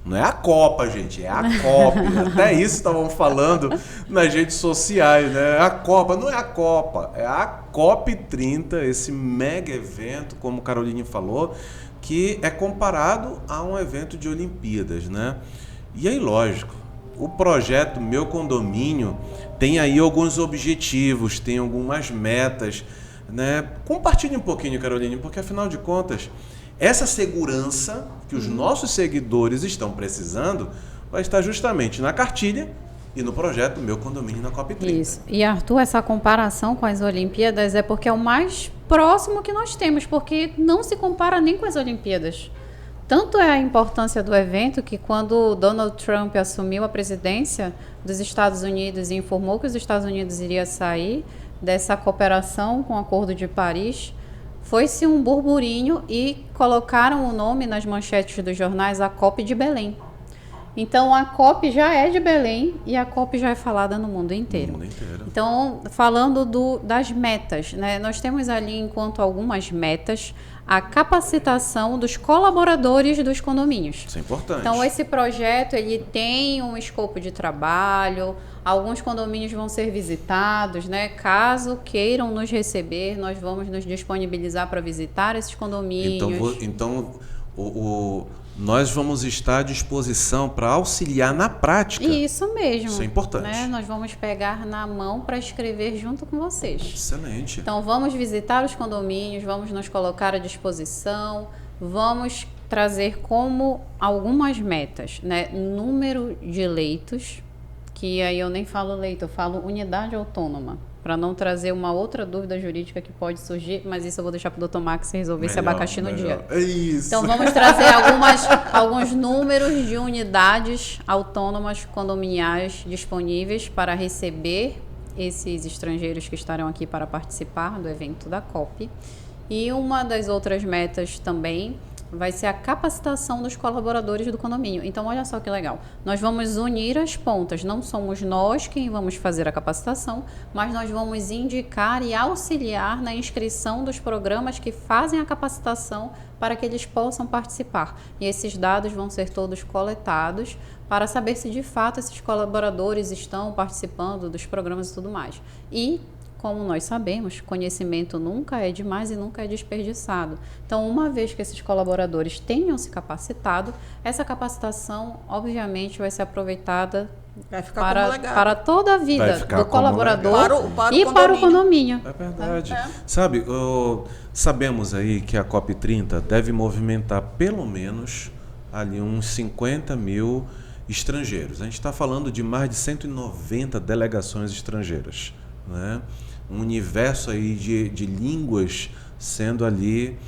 Não é a Copa, gente, é a COP. Até isso estavam falando nas redes sociais, né? A Copa, não é a Copa, é a COP30, esse mega evento, como Caroline falou, que é comparado a um evento de Olimpíadas, né? E aí, lógico, o projeto Meu Condomínio tem aí alguns objetivos, tem algumas metas, né? Compartilhe um pouquinho, Caroline, porque afinal de contas, essa segurança que os nossos seguidores estão precisando vai estar justamente na cartilha e no projeto Meu Condomínio na COP30. Isso. E, Arthur, essa comparação com as Olimpíadas é porque é o mais próximo que nós temos, porque não se compara nem com as Olimpíadas. Tanto é a importância do evento que quando Donald Trump assumiu a presidência dos Estados Unidos e informou que os Estados Unidos iria sair dessa cooperação com o Acordo de Paris, foi-se um burburinho e colocaram o nome nas manchetes dos jornais, a COP de Belém. Então, a COP já é de Belém e a COP já é falada no mundo inteiro. Então, falando das metas, né? Nós temos ali, enquanto algumas metas, a capacitação dos colaboradores dos condomínios. Isso é importante. Então, esse projeto, ele tem um escopo de trabalho, alguns condomínios vão ser visitados, né? Caso queiram nos receber, nós vamos nos disponibilizar para visitar esses condomínios. Então nós vamos estar à disposição para auxiliar na prática. Isso mesmo. Isso é importante. Né? Nós vamos pegar na mão para escrever junto com vocês. Excelente. Então, vamos visitar os condomínios, vamos nos colocar à disposição, vamos trazer como algumas metas, né? Número de leitos, que aí eu nem falo leito, eu falo unidade autônoma, para não trazer uma outra dúvida jurídica que pode surgir, mas isso eu vou deixar para o Dr. Max resolver esse abacaxi no dia. É isso. Então, vamos trazer alguns números de unidades autônomas condominiais disponíveis para receber esses estrangeiros que estarão aqui para participar do evento da COP. E uma das outras metas também vai ser a capacitação dos colaboradores do condomínio. Então, olha só que legal. Nós vamos unir as pontas. Não somos nós quem vamos fazer a capacitação, mas nós vamos indicar e auxiliar na inscrição dos programas que fazem a capacitação para que eles possam participar. E esses dados vão ser todos coletados para saber se de fato esses colaboradores estão participando dos programas e tudo mais. E como nós sabemos, conhecimento nunca é demais e nunca é desperdiçado. Então, uma vez que esses colaboradores tenham se capacitado, essa capacitação, obviamente, vai ser aproveitada para toda a vida do colaborador para o condomínio. É verdade. Sabe, sabemos aí que a COP30 deve movimentar pelo menos ali uns 50 mil estrangeiros. A gente está falando de mais de 190 delegações estrangeiras, né? Um universo aí de línguas sendo ali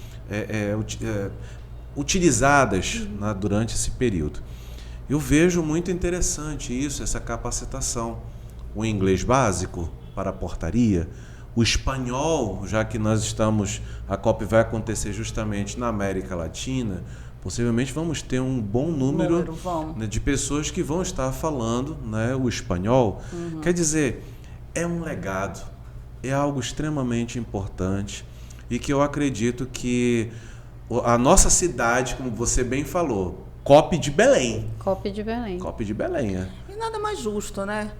utilizadas durante esse período. Eu vejo muito interessante isso, essa capacitação. O inglês básico para a portaria, o espanhol, já que a COP vai acontecer justamente na América Latina, possivelmente vamos ter um bom número né, de pessoas que vão estar falando, né, o espanhol. Quer dizer, é um legado. É algo extremamente importante e que eu acredito que a nossa cidade, como você bem falou, COP de Belém. COP de Belém. COP de Belém, é. E nada mais justo, né?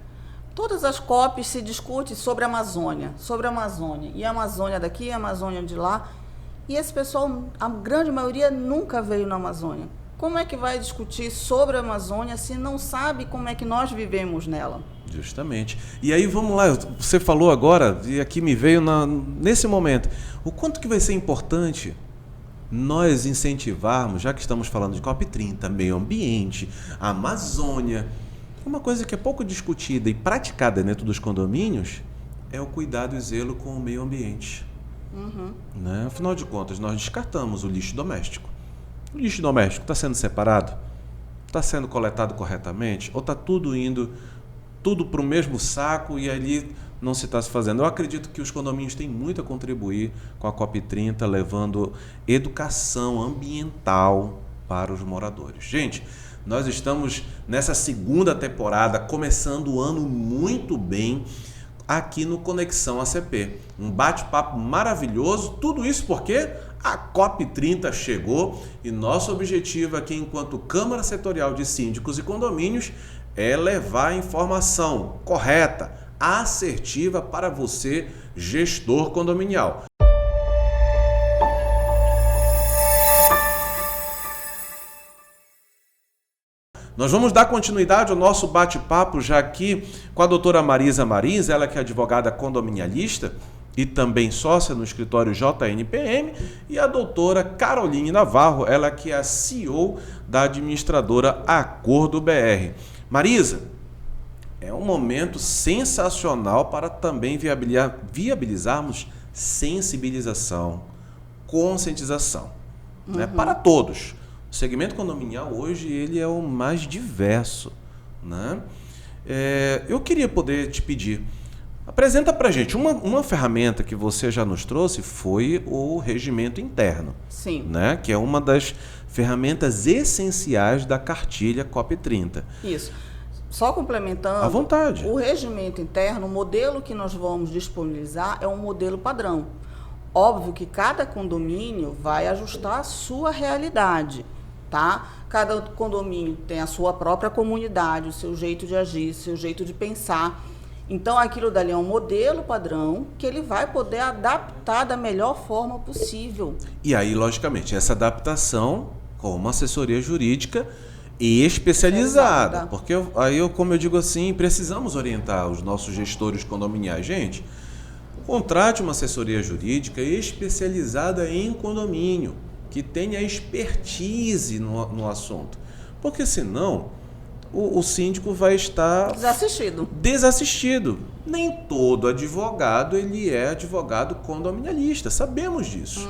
Todas as COPs se discute sobre a Amazônia, e a Amazônia daqui, a Amazônia de lá. E esse pessoal, a grande maioria, nunca veio na Amazônia. Como é que vai discutir sobre a Amazônia se não sabe como é que nós vivemos nela? Justamente. E aí, vamos lá, você falou agora, e aqui me veio nesse momento, o quanto que vai ser importante nós incentivarmos, já que estamos falando de COP30, meio ambiente, a Amazônia, uma coisa que é pouco discutida e praticada dentro dos condomínios é o cuidado e zelo com o meio ambiente. Né? Afinal de contas, nós descartamos o lixo doméstico. O lixo doméstico está sendo separado? Está sendo coletado corretamente? Ou está tudo para o mesmo saco e ali não se está se fazendo? Eu acredito que os condomínios têm muito a contribuir com a COP30, levando educação ambiental para os moradores. Gente, nós estamos nessa segunda temporada, começando o ano muito bem, aqui no Conexão ACP. Um bate-papo maravilhoso, tudo isso porque a COP30 chegou e nosso objetivo aqui, enquanto Câmara Setorial de Síndicos e Condomínios, é levar a informação correta, assertiva para você, gestor condominial. Nós vamos dar continuidade ao nosso bate-papo já aqui com a doutora Marisa Marins, ela que é advogada condominialista e também sócia no escritório JNPM, e a doutora Caroline Navarro, ela que é a CEO da administradora Acordo BR. Marisa, é um momento sensacional para também viabilizarmos sensibilização, conscientização, né, para todos. O segmento condominial hoje ele é o mais diverso, né? Eu queria poder te pedir, Apresenta pra gente. Uma ferramenta que você já nos trouxe foi o regimento interno. Sim. Né? Que é uma das ferramentas essenciais da cartilha COP30. Isso. Só complementando, à vontade. O regimento interno, o modelo que nós vamos disponibilizar é um modelo padrão. Óbvio que cada condomínio vai ajustar a sua realidade, tá? Cada condomínio tem a sua própria comunidade, o seu jeito de agir, o seu jeito de pensar. Então, aquilo dali é um modelo padrão que ele vai poder adaptar da melhor forma possível. E aí, logicamente, essa adaptação com uma assessoria jurídica especializada. Porque aí, como eu digo assim, precisamos orientar os nossos gestores condominiais. Gente, contrate uma assessoria jurídica especializada em condomínio, que tenha expertise no assunto. Porque senão o síndico vai estar desassistido. Nem todo advogado ele é advogado condominialista, sabemos disso.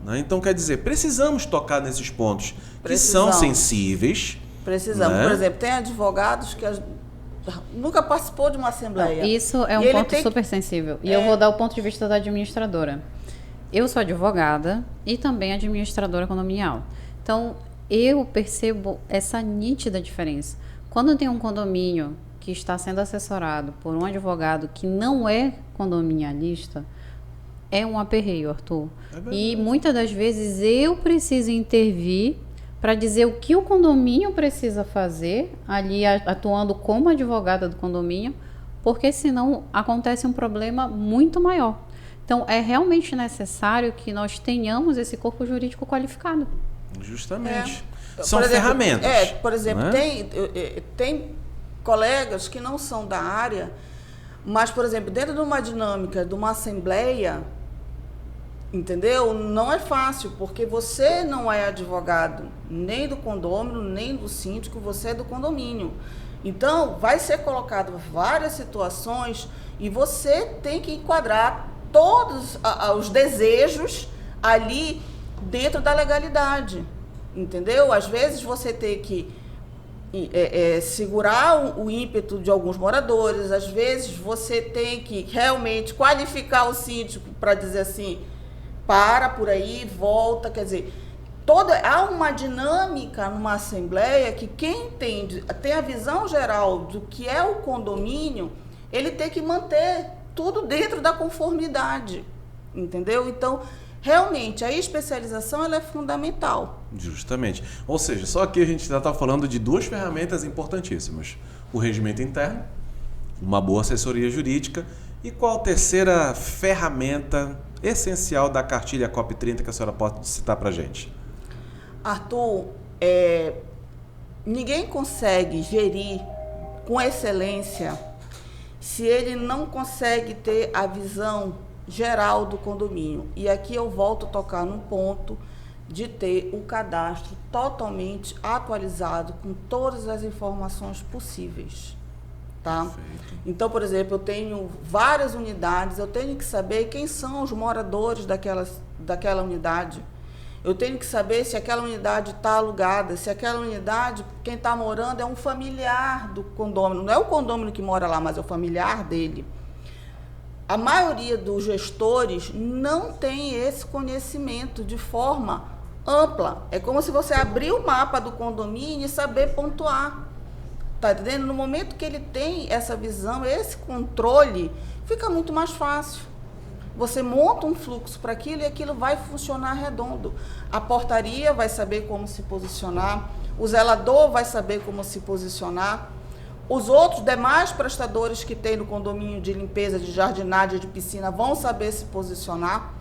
Né? Então, quer dizer, precisamos tocar nesses pontos que são sensíveis. Precisamos. Né? Por exemplo, tem advogados que nunca participou de uma assembleia. Isso é um ponto super sensível. E eu vou dar o ponto de vista da administradora. Eu sou advogada e também administradora condominial. Então, eu percebo essa nítida diferença. Quando tem um condomínio que está sendo assessorado por um advogado que não é condominialista, é um aperreio, Arthur. E muitas das vezes eu preciso intervir para dizer o que o condomínio precisa fazer, ali atuando como advogada do condomínio, porque senão acontece um problema muito maior. Então, é realmente necessário que nós tenhamos esse corpo jurídico qualificado. Justamente. São ferramentas. Por exemplo, né? Tem colegas que não são da área, mas, por exemplo, dentro de uma dinâmica, de uma assembleia, entendeu? Não é fácil, porque você não é advogado nem do condômino, nem do síndico, você é do condomínio. Então, vai ser colocado várias situações e você tem que enquadrar todos os desejos ali dentro da legalidade, entendeu? Às vezes você tem que segurar o ímpeto de alguns moradores, às vezes você tem que realmente qualificar o síndico para dizer assim, para por aí, volta, quer dizer, há uma dinâmica numa assembleia que quem tem a visão geral do que é o condomínio, ele tem que manter tudo dentro da conformidade, entendeu? Então, realmente, a especialização ela é fundamental. Justamente. Ou seja, só que a gente já está falando de duas ferramentas importantíssimas. O regimento interno, uma boa assessoria jurídica e qual a terceira ferramenta essencial da cartilha COP30 que a senhora pode citar para a gente? Arthur, ninguém consegue gerir com excelência se ele não consegue ter a visão geral do condomínio. E aqui eu volto a tocar num ponto de ter o cadastro totalmente atualizado com todas as informações possíveis. Tá? Então, por exemplo, eu tenho várias unidades, eu tenho que saber quem são os moradores daquela unidade. Eu tenho que saber se aquela unidade está alugada, se aquela unidade, quem está morando é um familiar do condômino. Não é o condômino que mora lá, mas é o familiar dele. A maioria dos gestores não tem esse conhecimento de forma ampla. É como se você abrir o mapa do condomínio e saber pontuar. Tá entendendo? No momento que ele tem essa visão, esse controle, fica muito mais fácil. Você monta um fluxo para aquilo e aquilo vai funcionar redondo. A portaria vai saber como se posicionar, o zelador vai saber como se posicionar, os outros demais prestadores que tem no condomínio de limpeza, de jardinagem, de piscina, vão saber se posicionar,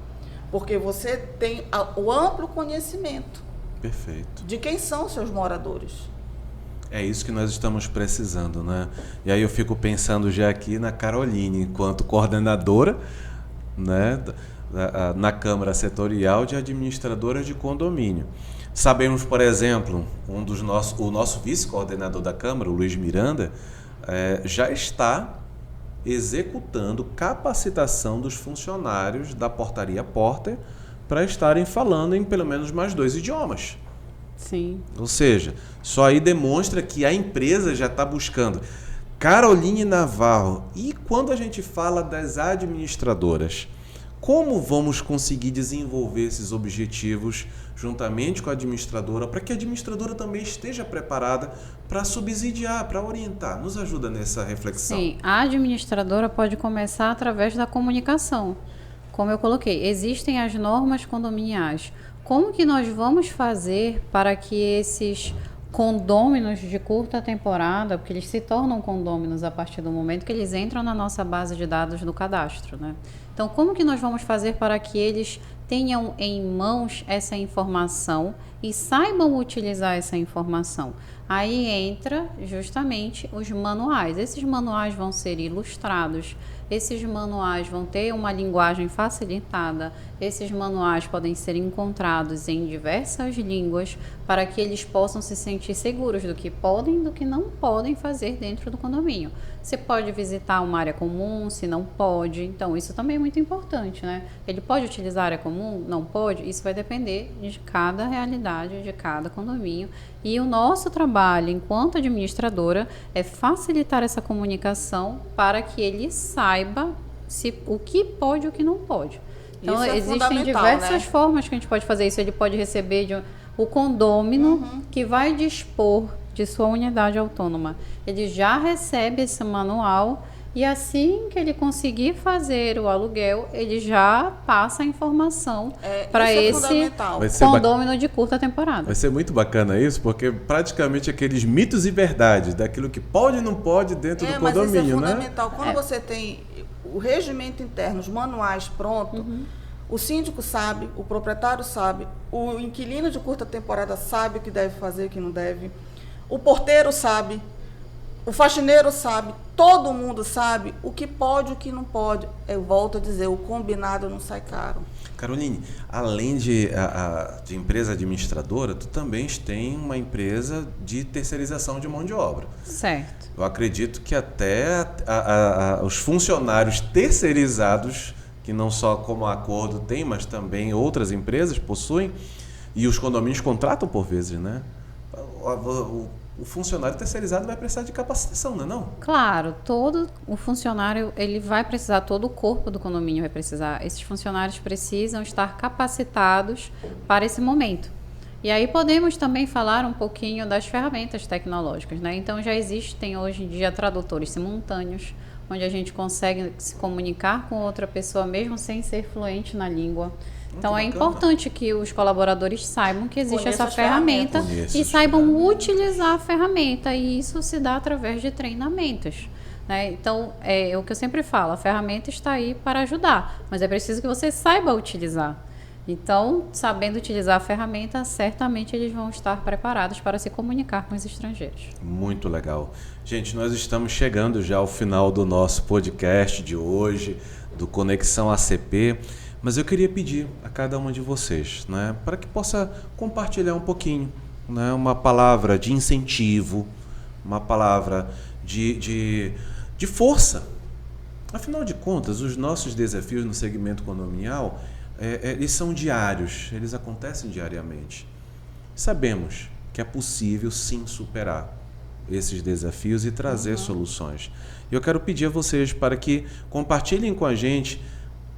porque você tem o amplo conhecimento. Perfeito. De quem são seus moradores. É isso que nós estamos precisando, né? E aí eu fico pensando já aqui na Caroline, enquanto coordenadora, né, na Câmara Setorial de Administradoras de Condomínio. Sabemos, por exemplo, o nosso vice-coordenador da Câmara, o Luiz Miranda, já está executando capacitação dos funcionários da Portaria Porter para estarem falando em pelo menos mais 2 idiomas. Sim. Ou seja, só aí demonstra que a empresa já está buscando. Caroline Navarro, e quando a gente fala das administradoras, como vamos conseguir desenvolver esses objetivos juntamente com a administradora, para que a administradora também esteja preparada para subsidiar, para orientar? Nos ajuda nessa reflexão. Sim, a administradora pode começar através da comunicação. Como eu coloquei, existem as normas condominiais. Como que nós vamos fazer para que esses condôminos de curta temporada, porque eles se tornam condôminos a partir do momento que eles entram na nossa base de dados do cadastro, né? Então, como que nós vamos fazer para que eles tenham em mãos essa informação e saibam utilizar essa informação? Aí entra justamente os manuais. Esses manuais vão ser ilustrados, esses manuais vão ter uma linguagem facilitada, esses manuais podem ser encontrados em diversas línguas para que eles possam se sentir seguros do que podem e do que não podem fazer dentro do condomínio. Você pode visitar uma área comum, se não pode, então isso também é muito importante, né? Ele pode utilizar a área comum? Não pode? Isso vai depender de cada realidade, de cada condomínio. E o nosso trabalho, enquanto administradora, é facilitar essa comunicação para que ele saiba o que pode e o que não pode. Então, existem diversas formas que a gente pode fazer isso. Ele pode receber o condômino que vai dispor de sua unidade autônoma. Ele já recebe esse manual e assim que ele conseguir fazer o aluguel, ele já passa a informação para esse condômino de curta temporada. Vai ser muito bacana isso, porque praticamente aqueles mitos e verdades daquilo que pode e não pode dentro do condomínio, mas isso é né? fundamental. Quando você tem o regimento interno, os manuais prontos, o síndico sabe, o proprietário sabe, o inquilino de curta temporada sabe o que deve fazer e o que não deve, o porteiro sabe, o faxineiro sabe, todo mundo sabe o que pode e o que não pode. Eu volto a dizer, o combinado não sai caro. Caroline, além de empresa administradora, tu também tem uma empresa de terceirização de mão de obra. Certo. Eu acredito que até os funcionários terceirizados, que não só como acordo tem, mas também outras empresas possuem, e os condomínios contratam por vezes, né? O funcionário terceirizado vai precisar de capacitação, não é não? Claro, todo o funcionário, ele vai precisar, todo o corpo do condomínio vai precisar. Esses funcionários precisam estar capacitados para esse momento. E aí podemos também falar um pouquinho das ferramentas tecnológicas, né? Então já existem hoje em dia tradutores simultâneos, onde a gente consegue se comunicar com outra pessoa mesmo sem ser fluente na língua. Então é importante que os colaboradores saibam que existe essa ferramenta e saibam utilizar a ferramenta, e isso se dá através de treinamentos, né? Então é o que eu sempre falo, a ferramenta está aí para ajudar, mas é preciso que você saiba utilizar. Então, sabendo utilizar a ferramenta, certamente eles vão estar preparados para se comunicar com os estrangeiros. Muito legal. Gente, nós estamos chegando já ao final do nosso podcast de hoje, do Conexão ACP. Mas eu queria pedir a cada uma de vocês, né, para que possa compartilhar um pouquinho, né, uma palavra de incentivo, uma palavra de força. Afinal de contas, os nossos desafios no segmento condominial, eles são diários, eles acontecem diariamente. Sabemos que é possível sim superar esses desafios e trazer soluções. E eu quero pedir a vocês para que compartilhem com a gente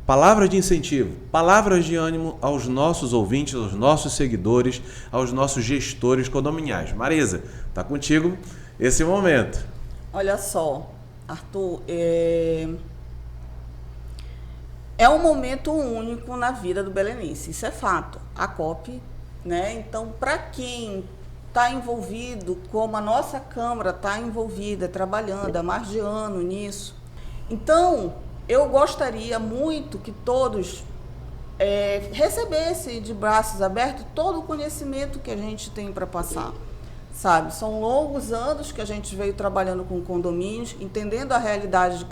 palavras de incentivo, palavras de ânimo aos nossos ouvintes, aos nossos seguidores, aos nossos gestores condominiais. Marisa, está contigo esse momento. Olha só, Arthur, é um momento único na vida do belenense, isso é fato. A COP, né? Então, para quem está envolvido, como a nossa Câmara está envolvida, trabalhando há mais de ano nisso, então eu gostaria muito que todos recebessem de braços abertos todo o conhecimento que a gente tem para passar, sabe? São longos anos que a gente veio trabalhando com condomínios, entendendo a realidade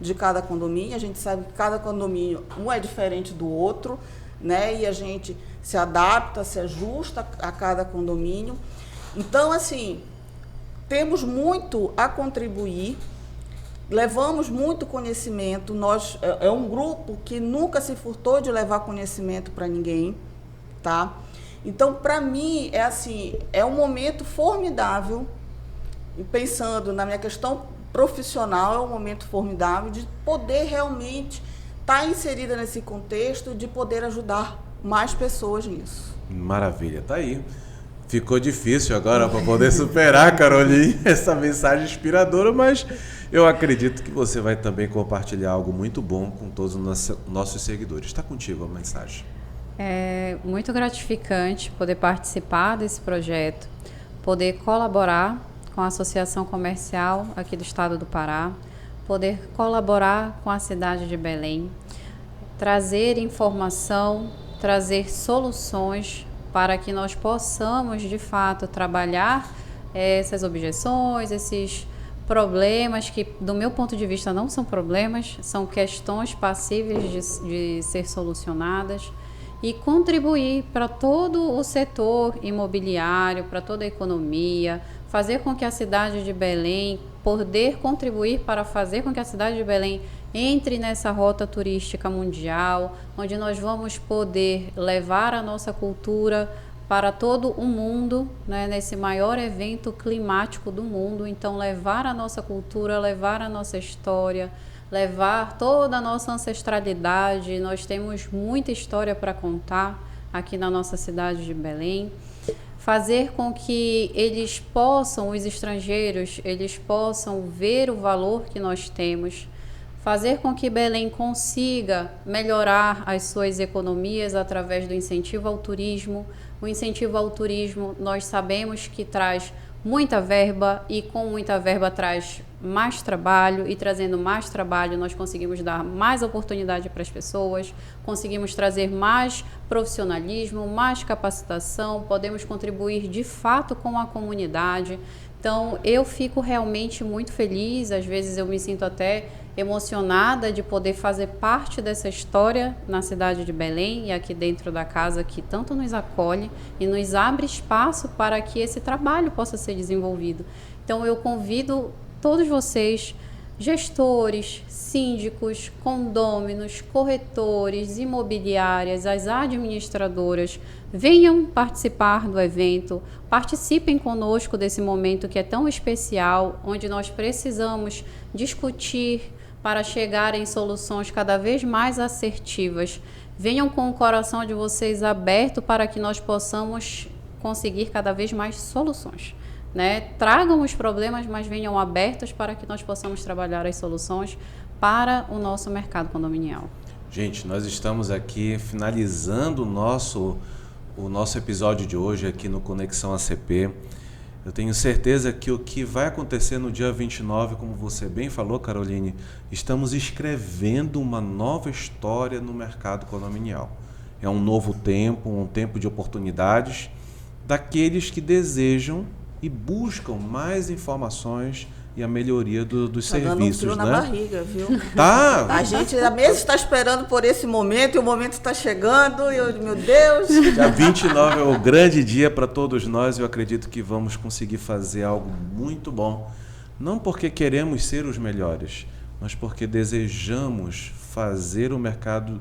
de cada condomínio. A gente sabe que cada condomínio um é diferente do outro, né? E a gente se adapta, se ajusta a cada condomínio. Então, assim, temos muito a contribuir. Levamos muito conhecimento, nós é um grupo que nunca se furtou de levar conhecimento para ninguém, tá? Então, para mim, é assim, é um momento formidável, e pensando na minha questão profissional, é um momento formidável de poder realmente estar inserida nesse contexto, de poder ajudar mais pessoas nisso. Maravilha, tá aí. Ficou difícil agora para poder superar, Caroline, essa mensagem inspiradora, mas eu acredito que você vai também compartilhar algo muito bom com todos os nossos seguidores. Está contigo a mensagem. É muito gratificante poder participar desse projeto, poder colaborar com a Associação Comercial aqui do Estado do Pará, poder colaborar com a cidade de Belém, trazer informação, trazer soluções para que nós possamos, de fato, trabalhar essas objeções, esses problemas que, do meu ponto de vista, não são problemas, são questões passíveis de ser solucionadas e contribuir para todo o setor imobiliário, para toda a economia, fazer com que a cidade de Belém, poder contribuir para fazer com que a cidade de Belém entre nessa rota turística mundial, onde nós vamos poder levar a nossa cultura para todo o mundo, né, nesse maior evento climático do mundo. Então, levar a nossa cultura, levar a nossa história, levar toda a nossa ancestralidade. Nós temos muita história para contar aqui na nossa cidade de Belém. Fazer com que eles possam, os estrangeiros, eles possam ver o valor que nós temos. Fazer com que Belém consiga melhorar as suas economias através do incentivo ao turismo. O incentivo ao turismo, nós sabemos que traz muita verba e com muita verba traz mais trabalho, e trazendo mais trabalho nós conseguimos dar mais oportunidade para as pessoas, conseguimos trazer mais profissionalismo, mais capacitação, podemos contribuir de fato com a comunidade. Então eu fico realmente muito feliz, às vezes eu me sinto até emocionada de poder fazer parte dessa história na cidade de Belém e aqui dentro da casa que tanto nos acolhe e nos abre espaço para que esse trabalho possa ser desenvolvido. Então eu convido todos vocês, gestores, síndicos, condôminos, corretores, imobiliárias, as administradoras, venham participar do evento, participem conosco desse momento que é tão especial, onde nós precisamos discutir para chegar em soluções cada vez mais assertivas. Venham com o coração de vocês aberto para que nós possamos conseguir cada vez mais soluções. Né? Tragam os problemas, mas venham abertos para que nós possamos trabalhar as soluções para o nosso mercado condominial. Gente, nós estamos aqui finalizando o nosso episódio de hoje aqui no Conexão ACP. Eu tenho certeza que o que vai acontecer no dia 29, como você bem falou, Caroline, estamos escrevendo uma nova história no mercado condominial. É um novo tempo, um tempo de oportunidades daqueles que desejam e buscam mais informações e a melhoria dos serviços, dando um frio na barriga, viu? Tá. A gente mesmo está esperando por esse momento e o momento está chegando e meu Deus. Dia 29 é o grande dia para todos nós e eu acredito que vamos conseguir fazer algo muito bom. Não porque queremos ser os melhores, mas porque desejamos fazer o mercado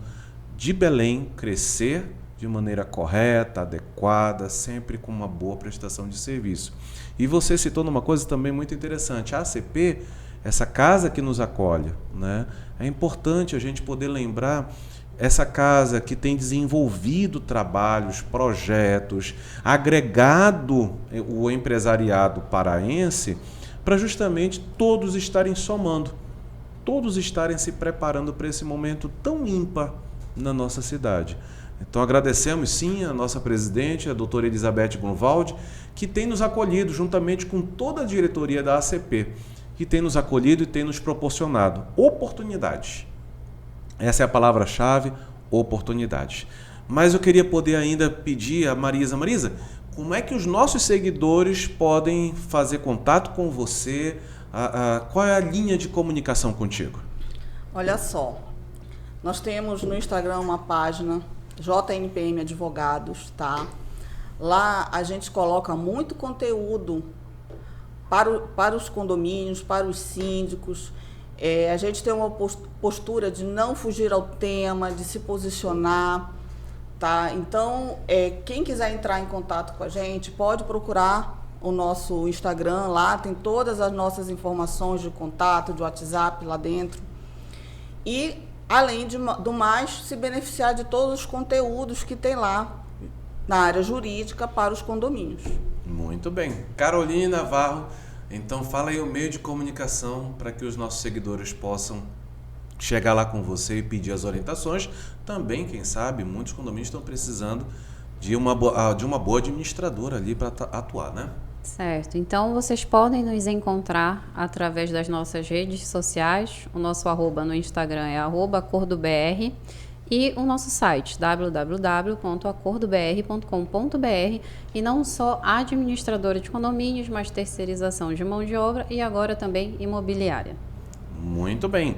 de Belém crescer de maneira correta, adequada, sempre com uma boa prestação de serviço. E você citou numa coisa também muito interessante, a ACP, essa casa que nos acolhe, né? É importante a gente poder lembrar essa casa que tem desenvolvido trabalhos, projetos, agregado o empresariado paraense para justamente todos estarem somando, todos estarem se preparando para esse momento tão ímpar na nossa cidade. Então agradecemos sim a nossa presidente, a doutora Elizabeth Grunwald, que tem nos acolhido juntamente com toda a diretoria da ACP, que tem nos acolhido e tem nos proporcionado oportunidades. Essa é a palavra-chave, oportunidades. Mas eu queria poder ainda pedir a Marisa, como é que os nossos seguidores podem fazer contato com você? Qual é a linha de comunicação contigo? Olha só, nós temos no Instagram uma página JNPM Advogados, tá? Lá a gente coloca muito conteúdo para os condomínios, para os síndicos. A gente tem uma postura de não fugir ao tema, de se posicionar, tá? Então, quem quiser entrar em contato com a gente, pode procurar o nosso Instagram, lá tem todas as nossas informações de contato, de WhatsApp lá dentro. E, além do mais, se beneficiar de todos os conteúdos que tem lá na área jurídica para os condomínios. Muito bem. Caroline Navarro, então fala aí o meio de comunicação para que os nossos seguidores possam chegar lá com você e pedir as orientações. Também, quem sabe, muitos condomínios estão precisando de uma boa administradora ali para atuar, né? Certo. Então, vocês podem nos encontrar através das nossas redes sociais. O nosso arroba no Instagram é @acordobr e o nosso site www.acordobr.com.br, e não só administradora de condomínios, mas terceirização de mão de obra e agora também imobiliária. Muito bem.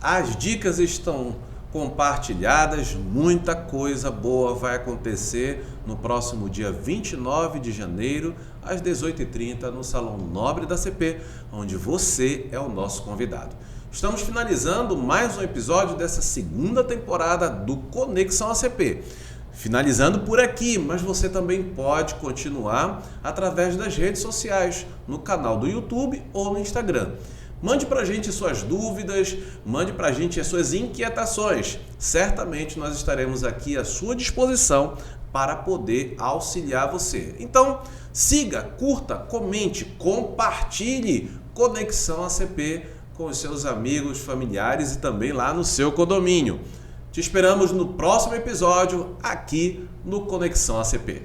As dicas estão compartilhadas, muita coisa boa vai acontecer no próximo dia 29 de janeiro, às 18h30, no Salão Nobre da CP, onde você é o nosso convidado. Estamos finalizando mais um episódio dessa segunda temporada do Conexão ACP. Finalizando por aqui, mas você também pode continuar através das redes sociais, no canal do YouTube ou no Instagram. Mande pra gente suas dúvidas, mande pra gente as suas inquietações. Certamente nós estaremos aqui à sua disposição para poder auxiliar você. Então, siga, curta, comente, compartilhe Conexão ACP com os seus amigos, familiares e também lá no seu condomínio. Te esperamos no próximo episódio aqui no Conexão ACP.